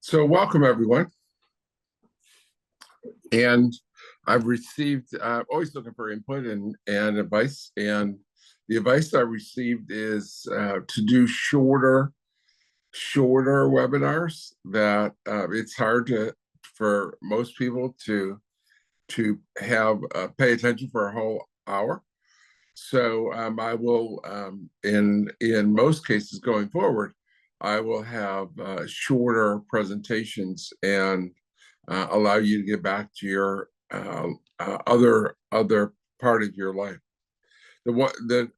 So welcome everyone. And I've received, always looking for input and advice. And the advice I received is to do shorter webinars that it's hard for most people to have pay attention for a whole hour. So I will, in most cases going forward, I will have shorter presentations and allow you to get back to your other part of your life. The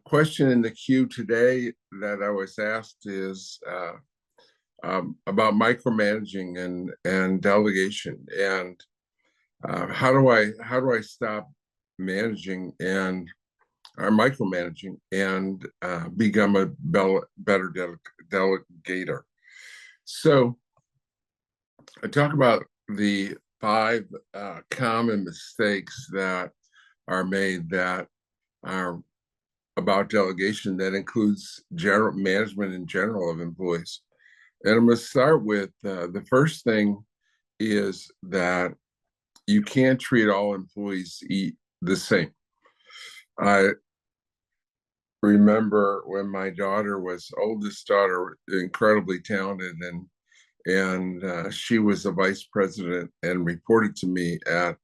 question in the queue today that I was asked is about micromanaging and delegation, and how do I stop managing and micromanaging and become a better delegator. So I talk about the 5 common mistakes that are made that are about delegation, that includes general management in general of employees. And I'm going to start with the first thing is that you can't treat all employees the same. I remember when my oldest daughter, incredibly talented, and she was a vice president and reported to me at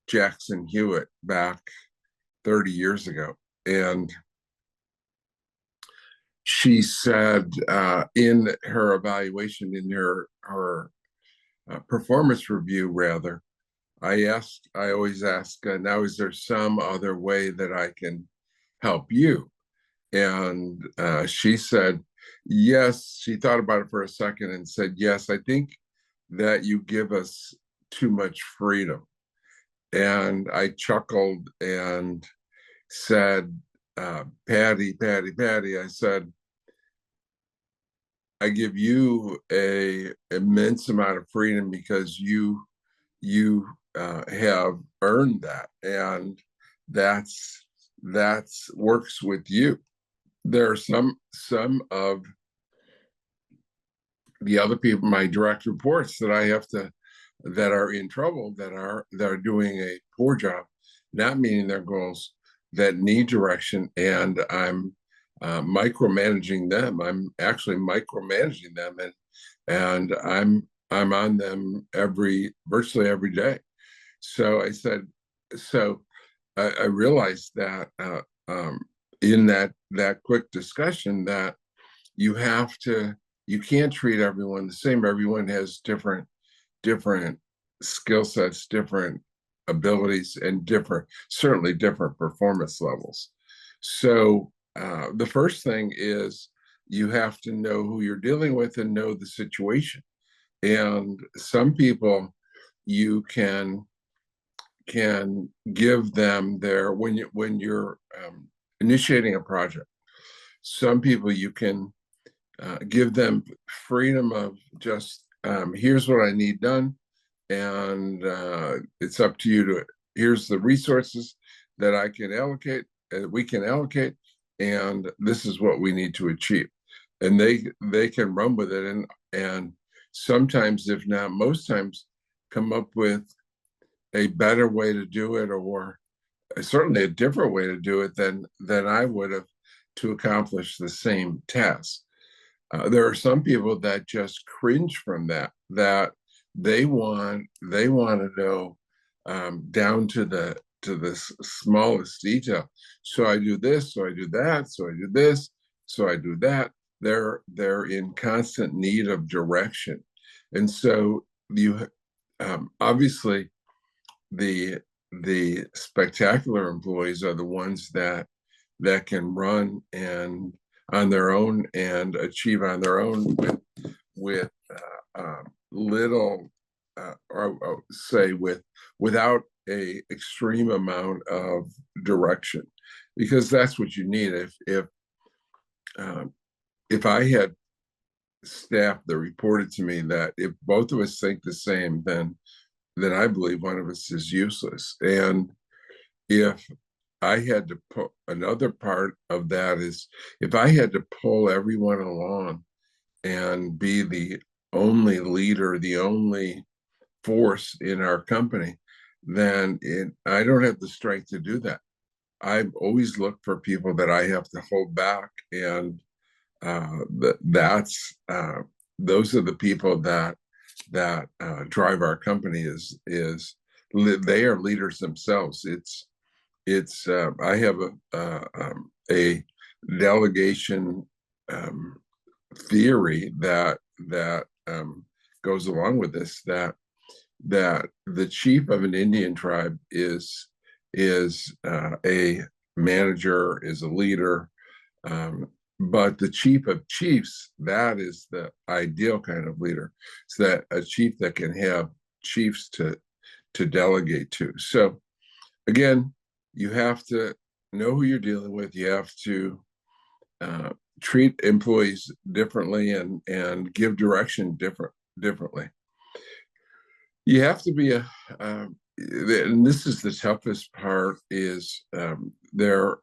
Jackson Hewitt back 30 years ago. And she said in her evaluation, in her performance review, rather, I always ask, now, is there some other way that I can help you? And she said, yes. She thought about it for a second and said, yes, I think that you give us too much freedom. And I chuckled and said, Patty, I said, I give you a immense amount of freedom because you have earned that, and that's works with you. There are some of the other people, my direct reports, that I have to, that are in trouble, that are doing a poor job, not meeting their goals, that need direction, and I'm micromanaging them. I'm actually micromanaging them, and I'm on them virtually every day. So I said, so I realized that in that quick discussion, that you can't treat everyone the same. Everyone has different skill sets, different abilities, and certainly different performance levels. So the first thing is you have to know who you're dealing with and know the situation. And some people you can give them when you're initiating a project. Some people you can give them freedom of just here's what I need done, and it's up to you here's the resources that I can allocate, we can allocate, and this is what we need to achieve. And they can run with it, and sometimes, if not most times, come up with a better way to do it, or certainly a different way to do it than I would have, to accomplish the same task. There are some people that just cringe from that they want to know down to the smallest detail. So I do this, so I do that, so I do this, so I do that. They're in constant need of direction. And so you obviously the spectacular employees are the ones that can run and on their own and achieve on their own with little or say without a extreme amount of direction, because that's what you need. If I had staff that reported to me that if both of us think the same, then I believe one of us is useless. And if I had to put another part of that is, if I had to pull everyone along and be only leader, the only force in our company, then I don't have the strength to do that. I've always looked for people that I have to hold back, and that's those are the people that drive our company. They are leaders themselves. It's I have a delegation theory that goes along with this, that the chief of an Indian tribe is a manager, is a leader, but the chief of chiefs, that is the ideal kind of leader. It's that a chief that can have chiefs to delegate to. So again, you have to know who you're dealing with. You have to treat employees differently and give direction differently. You have to be and this is the toughest part, is there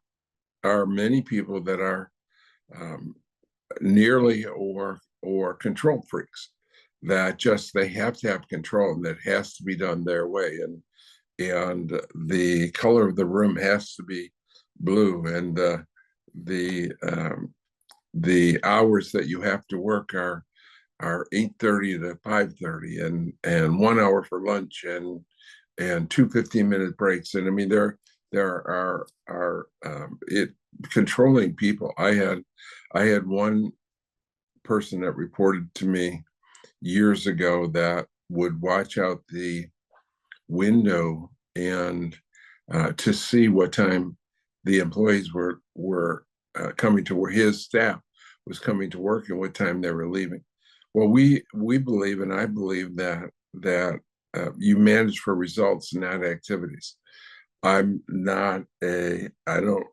are many people that are nearly or control freaks, that just they have to have control, and that has to be done their way, and the color of the room has to be blue, and the hours that you have to work are 8:30 to 5:30, and 1 hour for lunch, and two 15-minute breaks. And I mean, there are it controlling people. I had one person that reported to me years ago that would watch out the window and to see what time the employees were coming to work. His staff was coming to work and what time they were leaving. Well, we believe, and I believe that you manage for results, not activities. I'm not I don't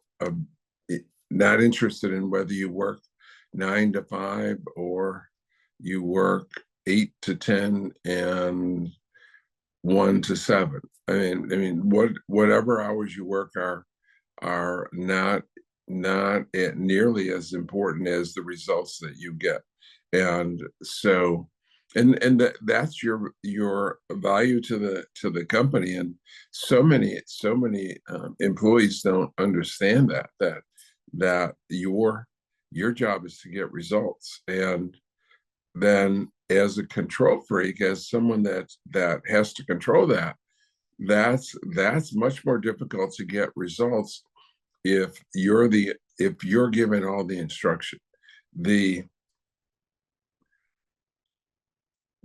not interested in whether you work 9 to 5 or you work 8 to 10 and 1 to 7. I mean, whatever hours you work are not nearly as important as the results that you get. And so, and that's your value to the company. And so many employees don't understand that your job is to get results. And then as a control freak, as someone that has to control that's much more difficult to get results if you're given all the instruction. The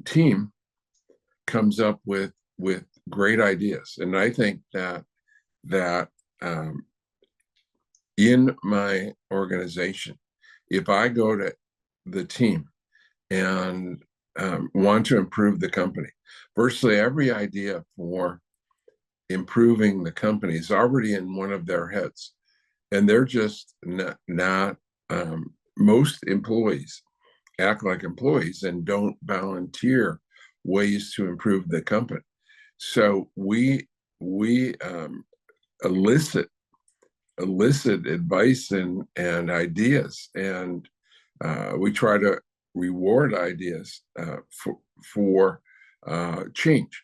team comes up with great ideas, and I think that in my organization, if I go to the team and want to improve the company, virtually every idea for improving the company is already in one of their heads, and they're just not most employees act like employees and don't volunteer ways to improve the company. So we elicit advice and ideas, and we try to reward ideas for change.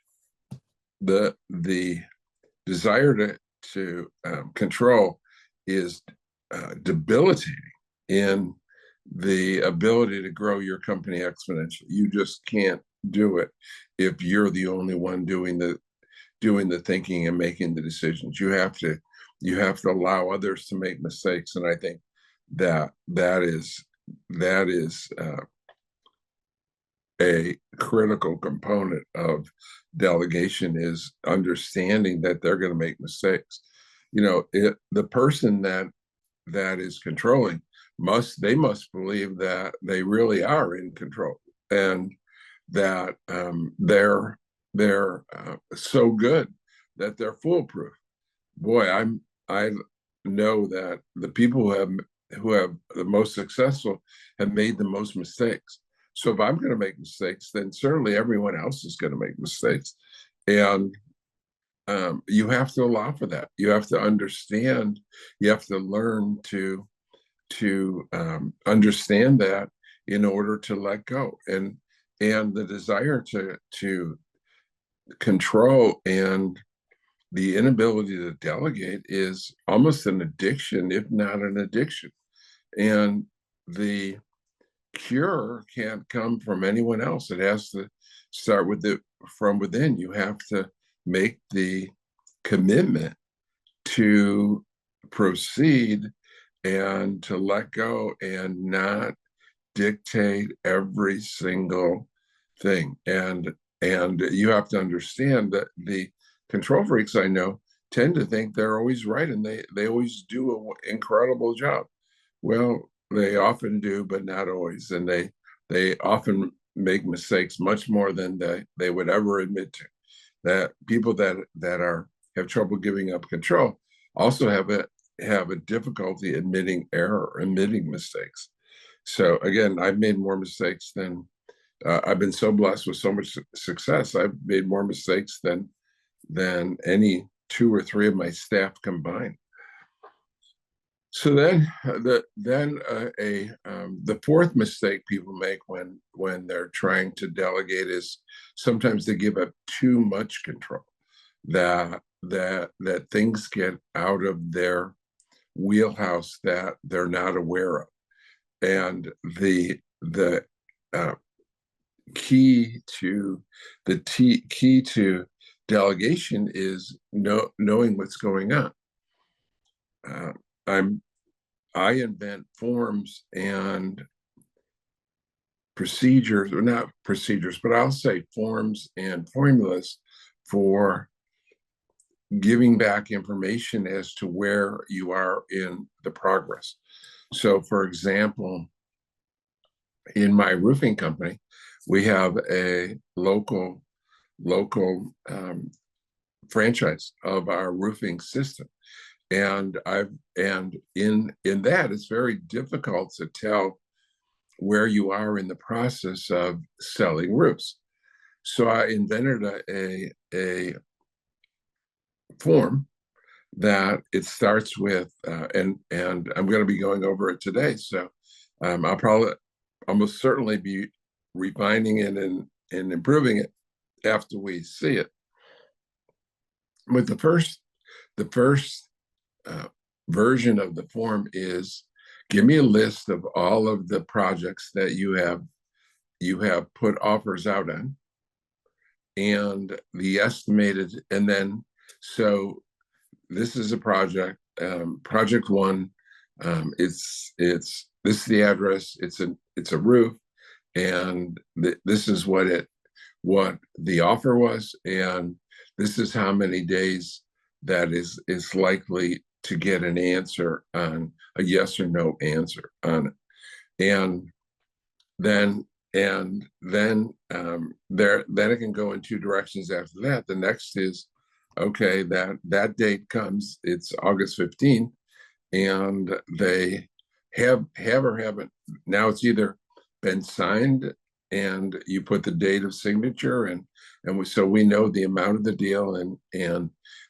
The desire to control is debilitating in the ability to grow your company exponentially. You just can't do it if you're the only one doing the thinking and making the decisions. You have to allow others to make mistakes, and I think that is a critical component of delegation, is understanding that they're going to make mistakes. The person that is controlling must believe that they really are in control, and that they're so good that they're foolproof. Boy, I know that the people who have the most successful have made the most mistakes. So if I'm going to make mistakes, then certainly everyone else is going to make mistakes, and you have to allow for that. You have to understand. You have to learn to understand that in order to let go. And and the desire to control and the inability to delegate is almost an addiction, if not an addiction. And the cure can't come from anyone else. It has to start with it from within. You have to make the commitment to proceed and to let go and not dictate every single thing. And you have to understand that the control freaks I know tend to think they're always right, and they always do an incredible job. Well, they often do, but not always, and they often make mistakes much more than they would ever admit to. That people that are have trouble giving up control also have a difficulty admitting error, admitting mistakes. So again, I've made more mistakes than I've been so blessed with so much success. I've made more mistakes than any two or three of my staff combined. So then, the fourth mistake people make when they're trying to delegate is sometimes they give up too much control. That things get out of their wheelhouse that they're not aware of, and the uh, key to key to delegation is knowing what's going on. Uh, I'm I invent forms and procedures, or not procedures, but I'll say forms and formulas for giving back information as to where you are in the progress. So, for example, in my roofing company, we have a local franchise of our roofing system, and in that it's very difficult to tell where you are in the process of selling roofs. So I invented a form that it starts with, and I'm going to be going over it today. So I'll probably almost certainly be refining it and improving it after we see it. But the first version of the form is, give me a list of all of the projects that you have put offers out on, and the estimated, and then so this is a project, project one. It's this is the address. It's a roof, and this is what the offer was, and this is how many days that is likely to get an answer on a yes or no answer on it. Then it can go in two directions after that. The next is, okay, that date comes, it's August 15th, and they have or haven't, now it's either been signed and you put the date of signature, and so we know the amount of the deal and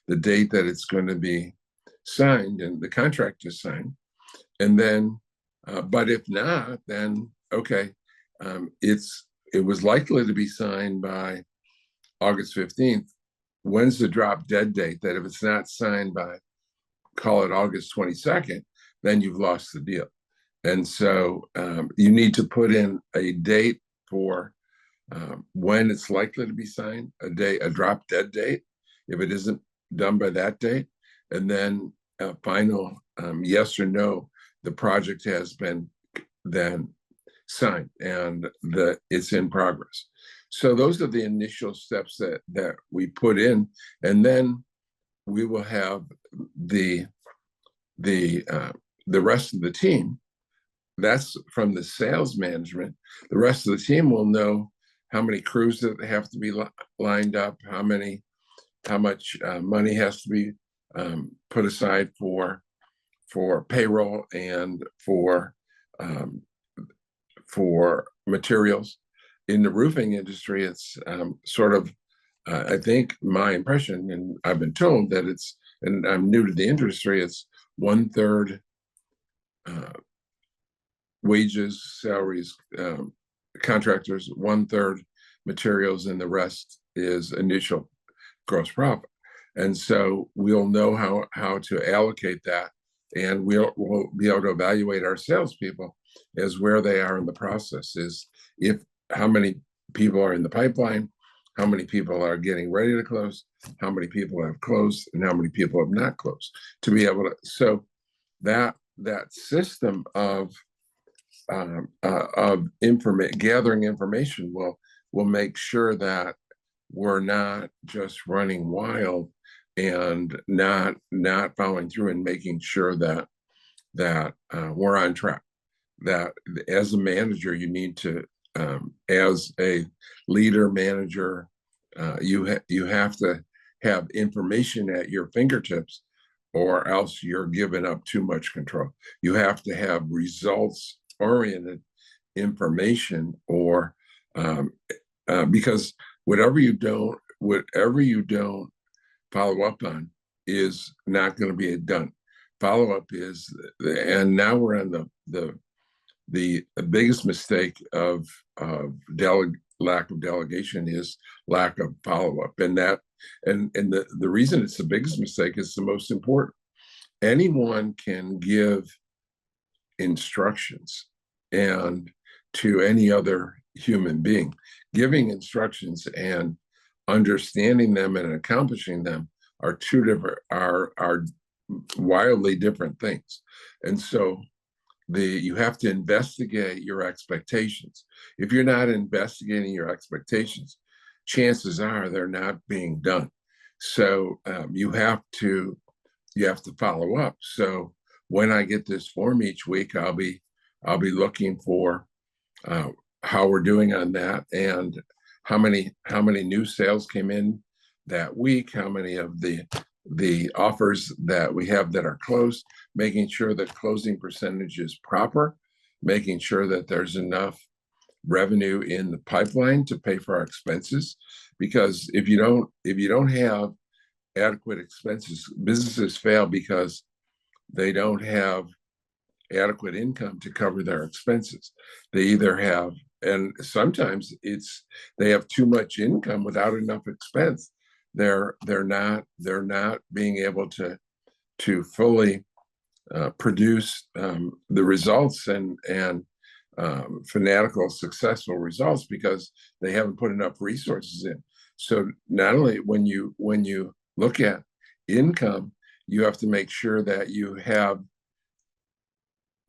the date that it's going to be signed and the contract is signed. And then but if not, then okay, it was likely to be signed by August 15th. When's the drop dead date? That if it's not signed by, call it August 22nd, then you've lost the deal. And so you need to put in a date for when it's likely to be signed, a drop dead date, if it isn't done by that date, and then a final yes or no, the project has been then signed and it's in progress. So those are the initial steps that we put in, and then we will have the rest of the team. That's from the sales management. The rest of the team will know how many crews that have to be lined up, how much money has to be put aside for payroll and for materials. In the roofing industry, it's sort of, I think my impression, and I've been told that it's, and I'm new to the industry, it's 1/3 wages, salaries, contractors, 1/3 materials, and the rest is initial gross profit. And so we'll know how to allocate that, and we'll be able to evaluate our salespeople as where they are in the process, is if how many people are in the pipeline, how many people are getting ready to close, how many people have closed, and how many people have not closed, to be able to. So that system of gathering information will make sure that we're not just running wild and not following through, and making sure that we're on track. That as a manager, you need to, as a leader manager, you have to have information at your fingertips, or else you're giving up too much control. You have to have results oriented information, or because whatever you don't follow up on is not going to be done. Follow up is, and now we're on the biggest mistake of lack of delegation is lack of follow up, and the reason it's the biggest mistake is the most important. Anyone can give instructions, and to any other human being, giving instructions and understanding them and accomplishing them are two different, are wildly different things. And so you have to investigate your expectations. If you're not investigating your expectations, chances are they're not being done. So you have to follow up. So when I get this form each week, I'll be looking for how we're doing on that, and how many new sales came in that week, how many of the offers that we have that are closed, making sure that closing percentage is proper, making sure that there's enough revenue in the pipeline to pay for our expenses. Because if you don't have adequate expenses, businesses fail because they don't have adequate income to cover their expenses. They either have, and sometimes they have too much income without enough expense. They're not being able to fully produce the results and fanatical successful results, because they haven't put enough resources in. So not only when you look at income, you have to make sure that you have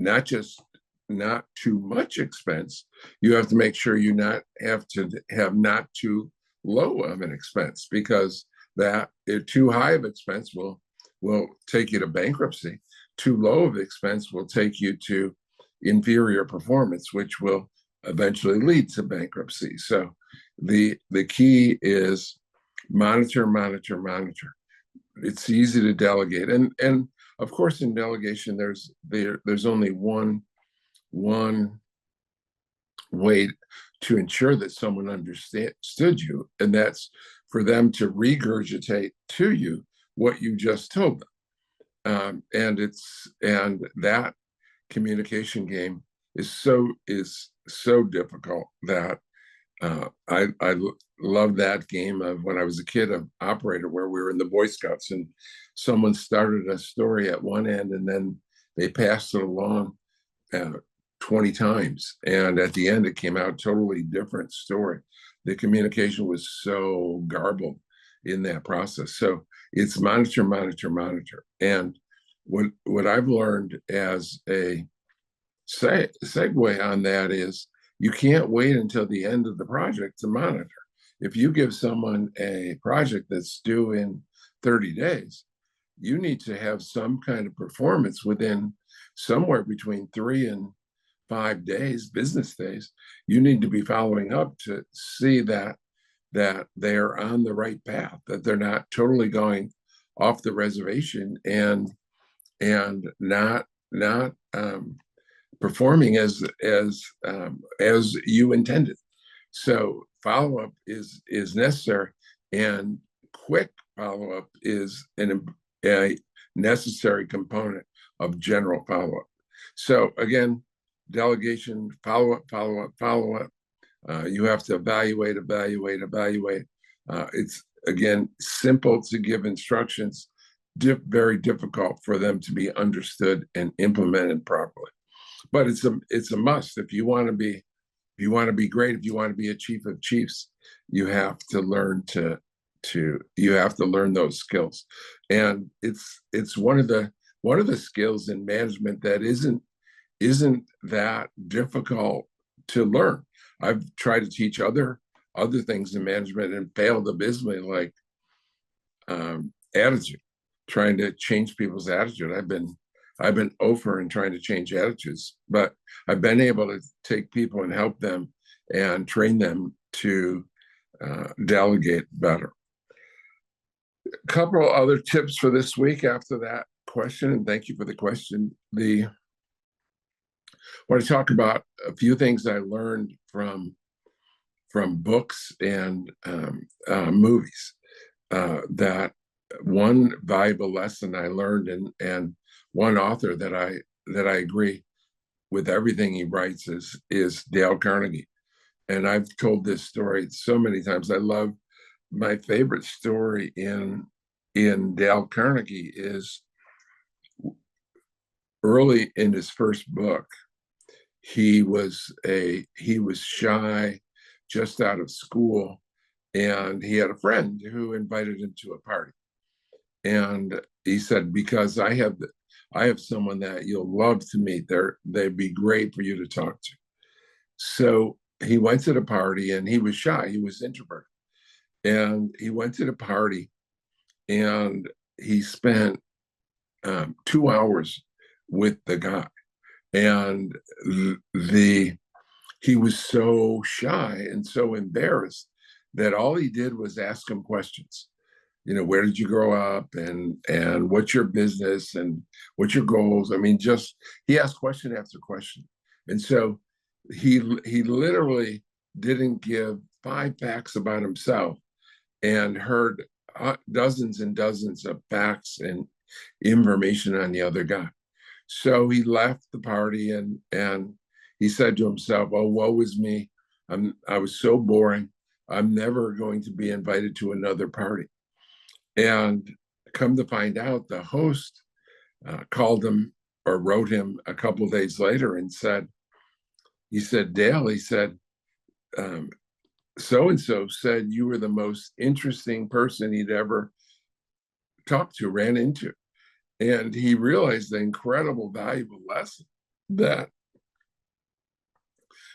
not too much expense. You have to make sure you not too low of an expense, because that too high of expense will take you to bankruptcy. Too low of expense will take you to inferior performance, which will eventually lead to bankruptcy. So the key is monitor. It's easy to delegate, and of course in delegation there's only one way to ensure that someone understood you, and that's for them to regurgitate to you what you just told them. And that communication game is so difficult that I love that game of when I was a kid, of operator, where we were in the Boy Scouts and someone started a story at one end and then they passed it along 20 times. And at the end, it came out totally different story. The communication was so garbled in that process. So it's monitor. And what I've learned as a segue on that is, you can't wait until the end of the project to monitor. If you give someone a project that's due in 30 days, you need to have some kind of performance within somewhere between 3 and 5 days, business days. You need to be following up to see that they're on the right path, that they're not totally going off the reservation and not performing as you intended. So follow-up is necessary, and quick follow-up is a necessary component of general follow-up. So again, delegation, follow-up, You have to evaluate, evaluate, evaluate. It's, again, simple to give instructions, very difficult for them to be understood and implemented properly. But it's a must. If you want to be, great, if you want to be a chief of chiefs, you have to learn you have to learn those skills. And it's one of the skills in management that isn't that difficult to learn. I've tried to teach other things in management and failed abysmally, like attitude, trying to change people's attitude. I've been over in trying to change attitudes, but I've been able to take people and help them and train them to delegate better. A couple of other tips for this week after that question, and thank you for the question. I want to talk about a few things I learned from books and movies. That one valuable lesson I learned, and one author that I agree with everything he writes is Dale Carnegie. And I've told this story so many times. I love, my favorite story in Dale Carnegie is early in his first book. He was shy, just out of school, and he had a friend who invited him to a party. And he said, because I have someone that you'll love to meet there, they'd be great for you to talk to. So he went to the party, and he was shy, he was introverted. And he went to the party, and he spent 2 hours with the guy. And he was so shy and so embarrassed that all he did was ask him questions. Where did you grow up, and what's your business, and what's your goals? I mean, just, he asked question after question. And so he literally didn't give 5 facts about himself, and heard dozens and dozens of facts and information on the other guy. So he left the party, and he said to himself, "Oh, woe is me. I was so boring. I'm never going to be invited to another party." And come to find out, the host called him, or wrote him a couple of days later, and said, "Dale," he said, "so-and-so said you were the most interesting person he'd ever talked to, ran into." And he realized the incredible, valuable lesson that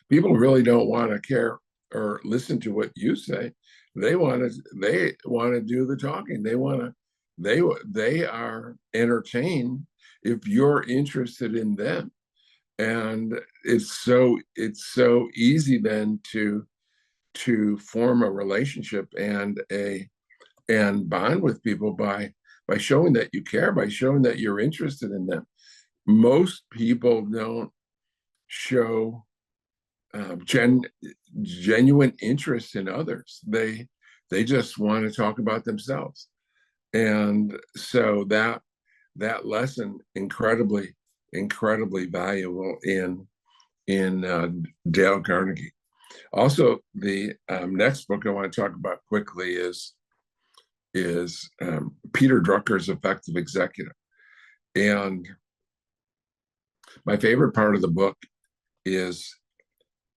people really don't want to care or listen to what you say. They want to do the talking. They are entertained if you're interested in them. And it's so easy then to form a relationship and bond with people by showing that you care, by showing that you're interested in them. Most people don't show genuine interest in others. They just want to talk about themselves. And so that lesson, incredibly valuable in Dale Carnegie. Also, the next book I want to talk about quickly is Peter Drucker's Effective Executive. And my favorite part of the book is,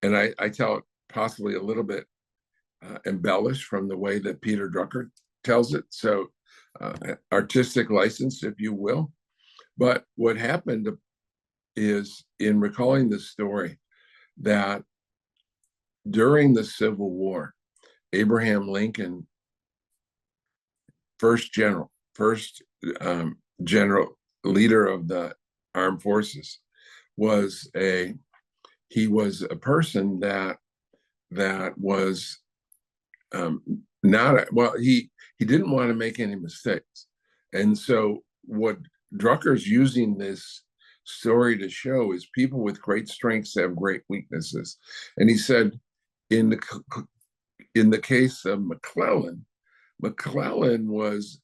and I tell it possibly a little bit embellished from the way that Peter Drucker tells it, so artistic license, if you will. But what happened is, in recalling the story, that during the Civil War, Abraham Lincoln, first general leader of the armed forces, was a person that was he didn't want to make any mistakes. And so what Drucker's using this story to show is people with great strengths have great weaknesses. And he said, in the case of McClellan was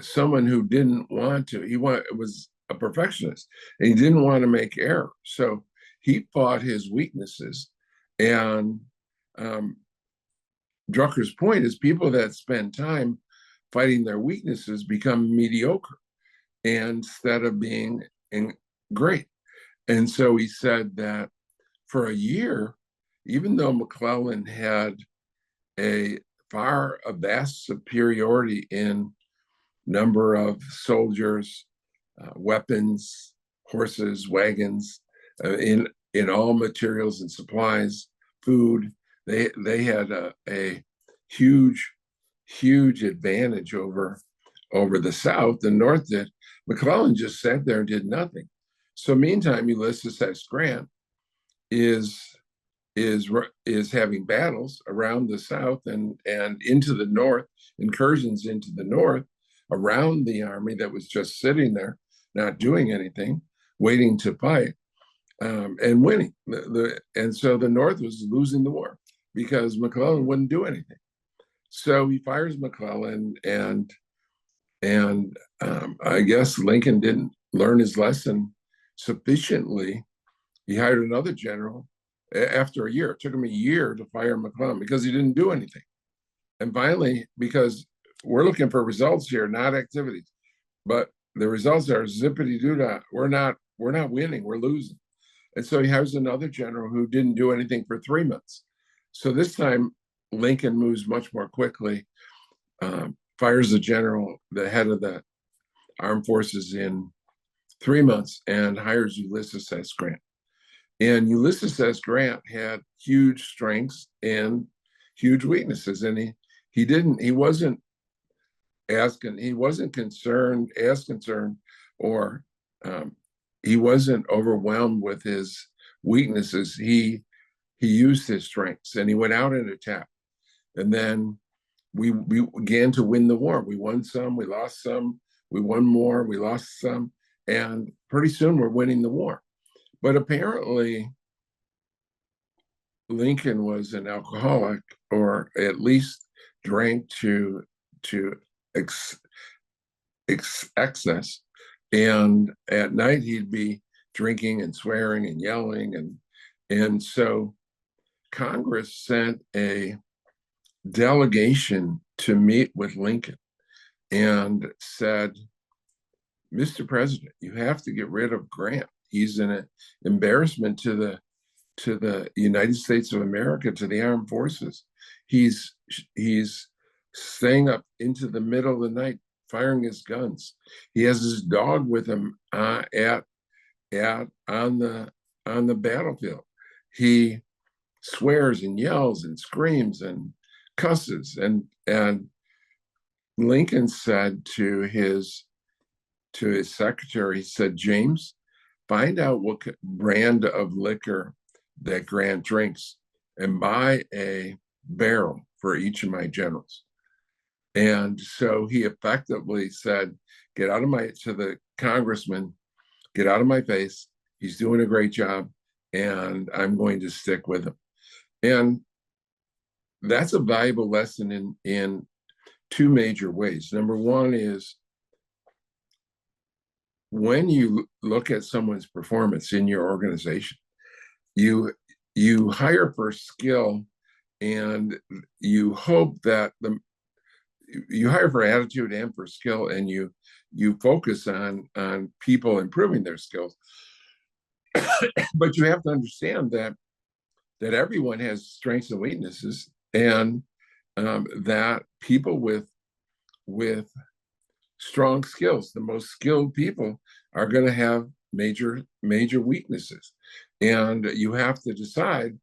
someone who didn't want to. Was a perfectionist, and he didn't want to make error. So he fought his weaknesses, And um, Drucker's point is people that spend time fighting their weaknesses become mediocre instead of being great. And so he said that for a year, even though McClellan had a vast superiority in number of soldiers, weapons, horses, wagons, in all materials and supplies, food. They had a huge advantage over the South. The North did. McClellan just sat there and did nothing. So meantime, Ulysses S. Grant is is having battles around the South and into the North, incursions into the North around the army that was just sitting there, not doing anything, waiting to fight, and winning. And so the North was losing the war because McClellan wouldn't do anything. So he fires McClellan, and I guess Lincoln didn't learn his lesson sufficiently. He hired another general after a year. It took him a year to fire McClellan because he didn't do anything. And finally, because we're looking for results here, not activities, but the results are zippity doo dah. We're not winning. We're losing. And so he hires another general who didn't do anything for 3 months. So this time, Lincoln moves much more quickly, fires the general, the head of the armed forces, in 3 months, and hires Ulysses S. Grant. And Ulysses S. Grant had huge strengths and huge weaknesses, and he wasn't concerned, or he wasn't overwhelmed with his weaknesses. He used his strengths, and he went out and attacked. And then we began to win the war. We won some, we lost some, we won more, we lost some, and pretty soon we're winning the war. But apparently, Lincoln was an alcoholic, or at least drank to excess. And at night he'd be drinking and swearing and yelling, and so Congress sent a delegation to meet with Lincoln and said, "Mr. President, you have to get rid of Grant. He's an embarrassment to the United States of America, to the armed forces. He's staying up into the middle of the night, firing his guns. He has his dog with him on the battlefield. He swears and yells and screams and cusses." And Lincoln said to his secretary, he said, "James, find out what brand of liquor that Grant drinks and buy a barrel for each of my generals." And so he effectively said, to the congressman, "Get out of my face. He's doing a great job, and I'm going to stick with him." And that's a valuable lesson in two major ways. Number one is, when you look at someone's performance in your organization, you hire for skill, and you hope that you hire for attitude and for skill, and you focus on people improving their skills. But you have to understand that everyone has strengths and weaknesses, and that people with strong skills, the most skilled people, are going to have major weaknesses. And you have to decide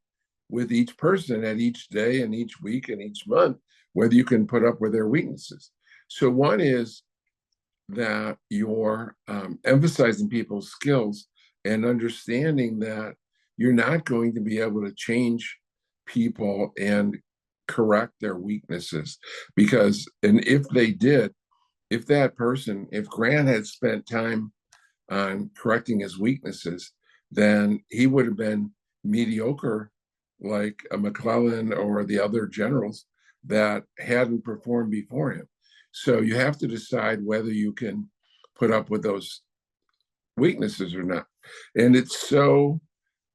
with each person at each day and each week and each month whether you can put up with their weaknesses. So one is that you're emphasizing people's skills and understanding that you're not going to be able to change people and correct their weaknesses, because, and if they did, if Grant had spent time on correcting his weaknesses, then he would have been mediocre like a McClellan or the other generals that hadn't performed before him. So you have to decide whether you can put up with those weaknesses or not. And it's so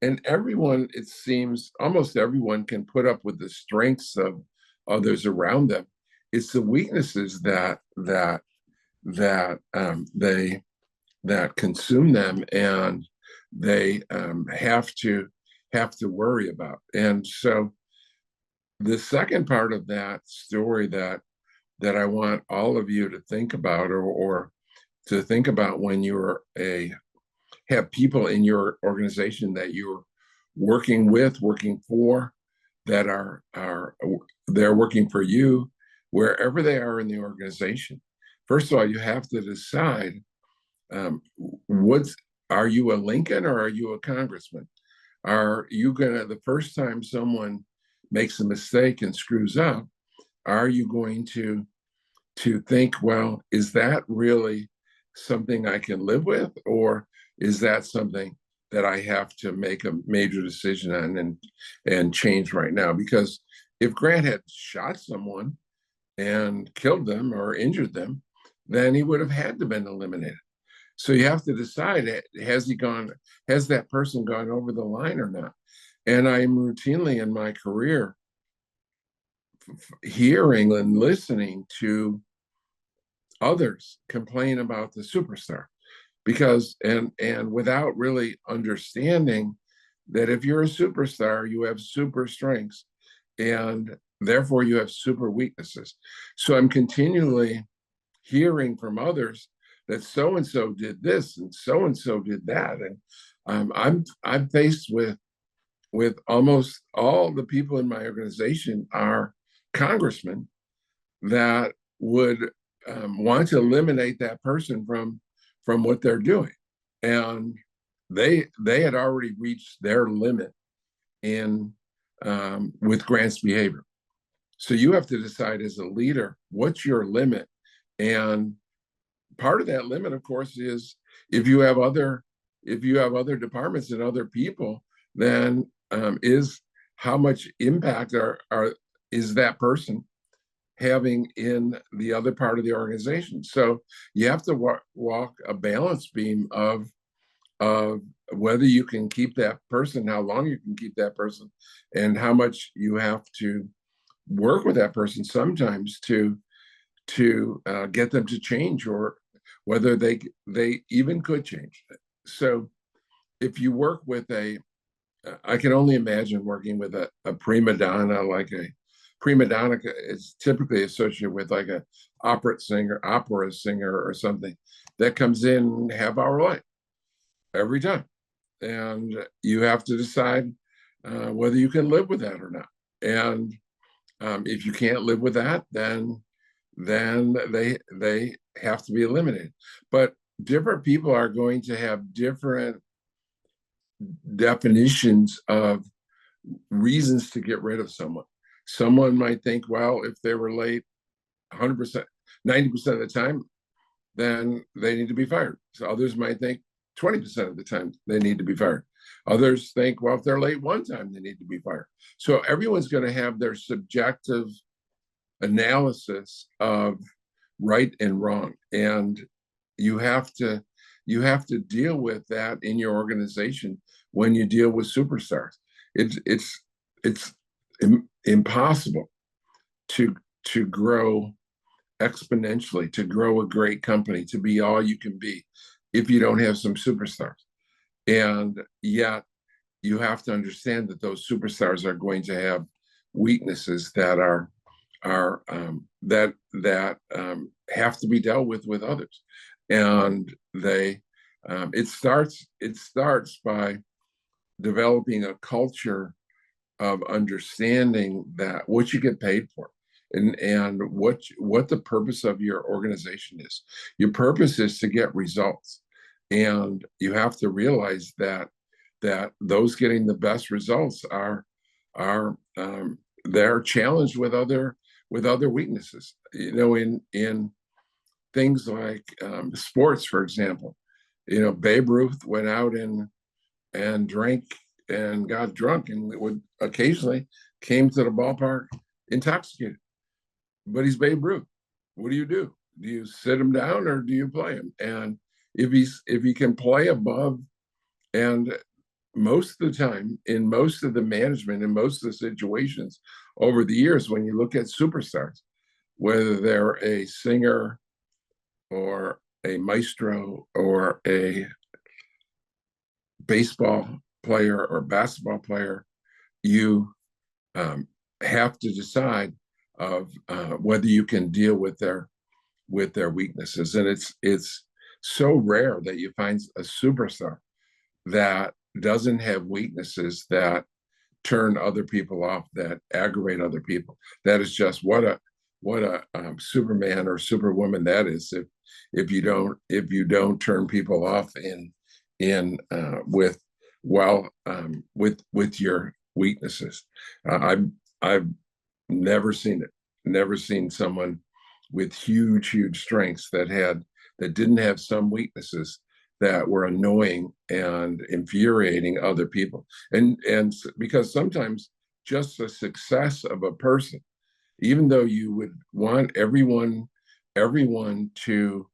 and everyone, it seems, almost everyone can put up with the strengths of others around them. It's the weaknesses they that consume them, and they have to worry about. And so the second part of that story that I want all of you to think about, or to think about when you're have people in your organization that you're working with, working for, that are they're working for you, wherever they are in the organization. First of all, you have to decide, what's are you a Lincoln or are you a congressman? Are you gonna, the first time someone makes a mistake and screws up, are you going to think, well, is that really something I can live with, or is that something that I have to make a major decision on and change right now? Because if Grant had shot someone and killed them or injured them, then he would have had to been eliminated. So you have to decide, has that person gone over the line or not? And I'm routinely in my career hearing and listening to others complain about the superstar, because and without really understanding that if you're a superstar, you have super strengths, and therefore you have super weaknesses. So I'm continually hearing from others that so and so did this and so did that, and I'm faced with almost all the people in my organization are congressmen that would want to eliminate that person from what they're doing, and they had already reached their limit in with Grant's behavior. So you have to decide as a leader, what's your limit? And part of that limit, of course, is if you have other departments and other people, then is how much impact is that person having in the other part of the organization. So you have to walk a balance beam of whether you can keep that person, how long you can keep that person, and how much you have to work with that person sometimes to get them to change, or whether they even could change. So if you work with I can only imagine working with a prima donna. Like a prima donna is typically associated with like a opera singer or something that comes in half-hour late every time, and you have to decide whether you can live with that or not. And if you can't live with that, then they have to be eliminated. But different people are going to have different definitions of reasons to get rid of someone. Someone might think, well, if they were late 100%, 90% of the time, then they need to be fired. So others might think 20% of the time they need to be fired. Others think, well, if they're late one time, they need to be fired. So everyone's going to have their subjective analysis of right and wrong, and you have to deal with that in your organization when you deal with superstars. It's impossible to grow exponentially, to grow a great company, to be all you can be, if you don't have some superstars. And yet you have to understand that those superstars are going to have weaknesses that have to be dealt with others. And it starts by developing a culture of understanding that what you get paid for, and what the purpose of your organization is. Your purpose is to get results, and you have to realize that those getting the best results are they're challenged with other weaknesses. In things like sports, for example, Babe Ruth went out and drank and got drunk, and would occasionally came to the ballpark intoxicated. But he's Babe Ruth. What do? Do you sit him down or do you play him? And if he can play above, and most of the time, in most of the management, in most of the situations over the years, when you look at superstars, whether they're a singer or a maestro or a baseball player or basketball player, you have to decide of whether you can deal with their weaknesses. And it's so rare that you find a superstar that doesn't have weaknesses that turn other people off, that aggravate other people. That is just what a Superman or Superwoman that is. If you don't turn people off in with your weaknesses. I've never seen it. Never seen someone with huge strengths that didn't have some weaknesses that were annoying and infuriating other people. And because sometimes just the success of a person, even though you would want everyone to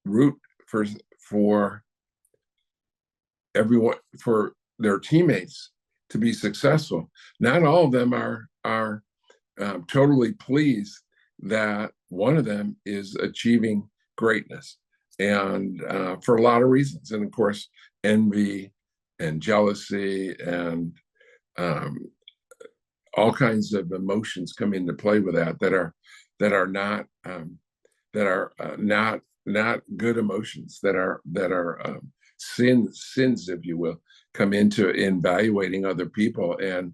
root for everyone, for their teammates to be successful, not all of them are totally pleased that one of them is achieving greatness, and for a lot of reasons. And of course, envy and jealousy and um, all kinds of emotions come into play with that are not not good emotions, that are sins, if you will, come into evaluating other people and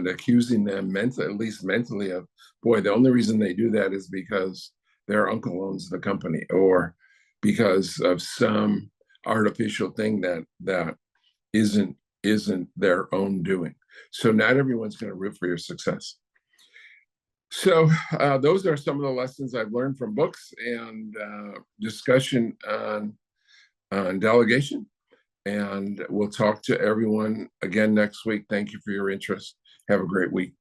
accusing them mentally, at least mentally, of, boy, the only reason they do that is because their uncle owns the company, or because of some artificial thing that isn't isn't their own doing. So not everyone's going to root for your success. So those are some of the lessons I've learned from books and discussion on delegation. And we'll talk to everyone again next week. Thank you for your interest. Have a great week.